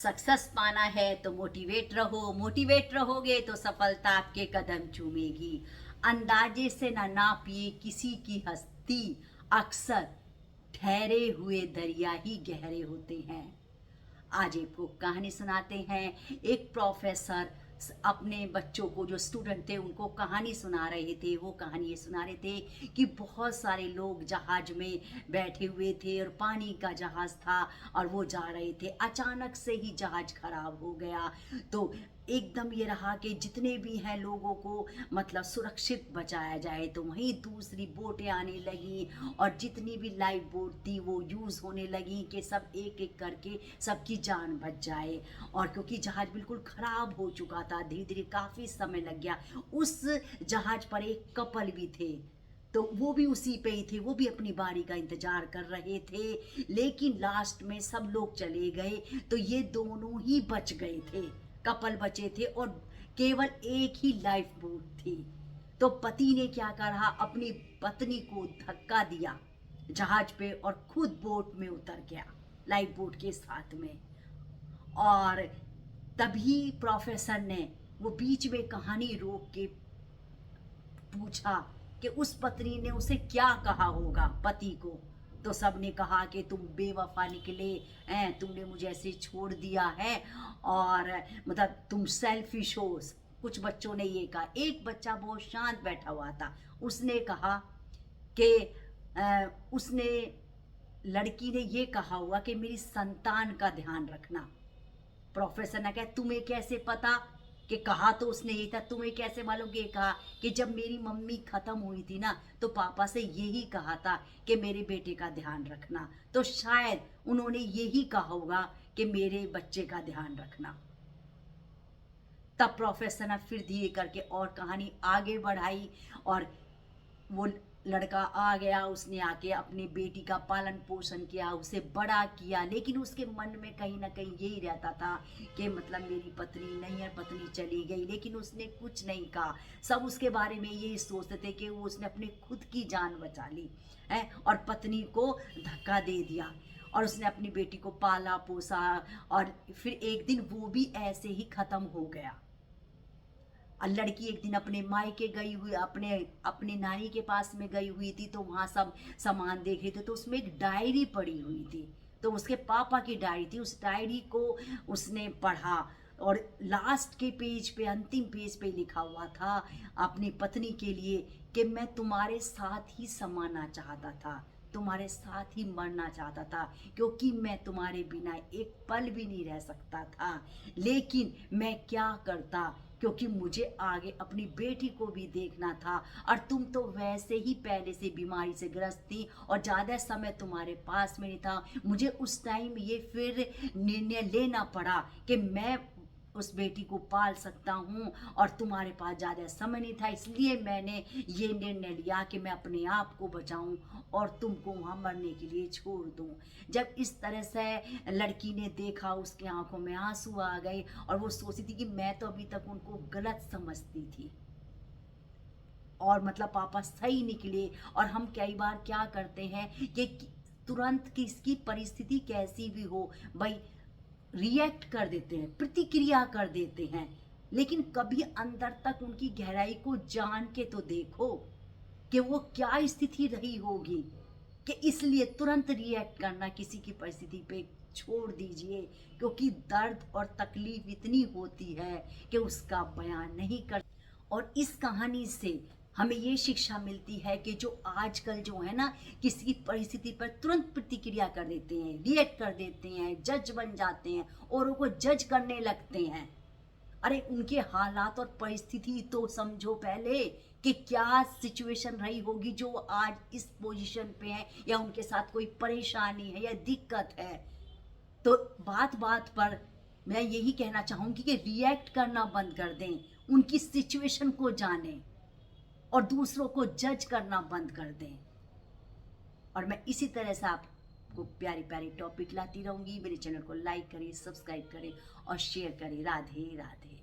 Success पाना है तो मोटिवेट रहो, मोटिवेट रहोगे तो सफलता आपके कदम चूमेगी। अंदाजे से ना नापिए किसी की हस्ती, अक्सर ठहरे हुए दरिया ही गहरे होते हैं। आज आपको कहानी सुनाते हैं। एक प्रोफेसर अपने बच्चों को, जो स्टूडेंट थे, उनको कहानी सुना रहे थे। वो कहानी ये सुना रहे थे कि बहुत सारे लोग जहाज में बैठे हुए थे और पानी का जहाज था और वो जा रहे थे। अचानक से ही जहाज खराब हो गया। तो एकदम ये रहा कि जितने भी हैं लोगों को मतलब सुरक्षित बचाया जाए। तो वहीं दूसरी बोटें आने लगी और जितनी भी लाइफ बोट थी वो यूज़ होने लगी कि सब एक एक करके सबकी जान बच जाए। और क्योंकि जहाज बिल्कुल ख़राब हो चुका था, धीरे धीरे काफ़ी समय लग गया। उस जहाज पर एक कपल भी थे, तो वो भी उसी पे ही थे। वो भी अपनी बारी का इंतजार कर रहे थे। लेकिन लास्ट में सब लोग चले गए तो ये दोनों ही बच गए थे। कपल बचे थे और केवल एक ही लाइफ बोट थी। तो पति ने क्या करा, अपनी पत्नी को धक्का दिया जहाज पे और खुद बोट में उतर गया लाइफ बोट के साथ में। और तभी प्रोफेसर ने वो बीच में कहानी रोक के पूछा कि उस पत्नी ने उसे क्या कहा होगा पति को। तो सबने कहा कि तुम बेवफा निकले हैं, तुमने मुझे ऐसे छोड़ दिया है और मतलब तुम सेल्फिश हो। कुछ बच्चों ने ये कहा। एक बच्चा बहुत शांत बैठा हुआ था, उसने कहा कि उसने लड़की ने ये कहा हुआ कि मेरी संतान का ध्यान रखना। प्रोफेसर ने कहा तुम्हें कैसे पता? कि कहा तो उसने यही था, तुम्हें कैसे मालूम? कि कहा कि जब मेरी मम्मी खत्म हुई थी ना तो पापा से यही कहा था कि मेरे बेटे का ध्यान रखना। तो शायद उन्होंने यही कहा होगा कि मेरे बच्चे का ध्यान रखना। तब प्रोफेसर ने फिर धीरे करके और कहानी आगे बढ़ाई और वो लड़का आ गया। उसने आके अपनी बेटी का पालन पोषण किया, उसे बड़ा किया। लेकिन उसके मन में कहीं ना कहीं यही रहता था कि मतलब मेरी पत्नी नहीं है, पत्नी चली गई। लेकिन उसने कुछ नहीं कहा। सब उसके बारे में यही सोचते थे कि वो उसने अपने खुद की जान बचा ली है और पत्नी को धक्का दे दिया और उसने अपनी बेटी को पाला पोसा। और फिर एक दिन वो भी ऐसे ही खत्म हो गया। और लड़की एक दिन अपने मायके गई हुई, अपने अपने नानी के पास में गई हुई थी। तो वहाँ सब सामान देख रहे थे तो उसमें एक डायरी पड़ी हुई थी। तो उसके पापा की डायरी थी। उस डायरी को उसने पढ़ा और लास्ट के पेज पे, अंतिम पेज पे लिखा हुआ था अपनी पत्नी के लिए कि मैं तुम्हारे साथ ही समाना चाहता था, तुम्हारे साथ ही मरना चाहता था, क्योंकि मैं तुम्हारे बिना एक पल भी नहीं रह सकता था। लेकिन मैं क्या करता, क्योंकि मुझे आगे अपनी बेटी को भी देखना था। और तुम तो वैसे ही पहले से बीमारी से ग्रस्त थी और ज़्यादा समय तुम्हारे पास में नहीं था। मुझे उस टाइम ये फिर निर्णय लेना पड़ा कि मैं उस बेटी को पाल सकता हूँ और तुम्हारे पास ज़्यादा समय नहीं था। इसलिए मैंने ये निर्णय लिया कि मैं अपने आप को बचाऊं और तुमको वहाँ मरने के लिए छोड़ दूं। जब इस तरह से लड़की ने देखा, उसकी आंखों में आंसू आ गए और वो सोचती थी कि मैं तो अभी तक उनको गलत समझती थी और मतलब पापा सही निकले। और हम कई बार क्या करते हैं कि तुरंत किसकी परिस्थिति कैसी भी हो भाई रिएक्ट कर देते हैं, प्रतिक्रिया कर देते हैं। लेकिन कभी अंदर तक उनकी गहराई को जान के तो देखो कि वो क्या स्थिति रही होगी कि इसलिए तुरंत रिएक्ट करना किसी की परिस्थिति पे छोड़ दीजिए। क्योंकि दर्द और तकलीफ इतनी होती है कि उसका बयान नहीं कर। और इस कहानी से हमें ये शिक्षा मिलती है कि जो आजकल जो है ना, किसी की परिस्थिति पर तुरंत प्रतिक्रिया कर देते हैं, रिएक्ट कर देते हैं, जज बन जाते हैं, औरों को जज करने लगते हैं। अरे उनके हालात और परिस्थिति तो समझो पहले कि क्या सिचुएशन रही होगी जो आज इस पोजीशन पे है, या उनके साथ कोई परेशानी है या दिक्कत है। तो बात बात पर मैं यही कहना चाहूँगी कि रिएक्ट करना बंद कर दें, उनकी सिचुएशन को जानें और दूसरों को जज करना बंद कर दें। और मैं इसी तरह से आपको प्यारी प्यारी टॉपिक लाती रहूँगी। मेरे चैनल को लाइक करें, सब्सक्राइब करें और शेयर करें। राधे राधे।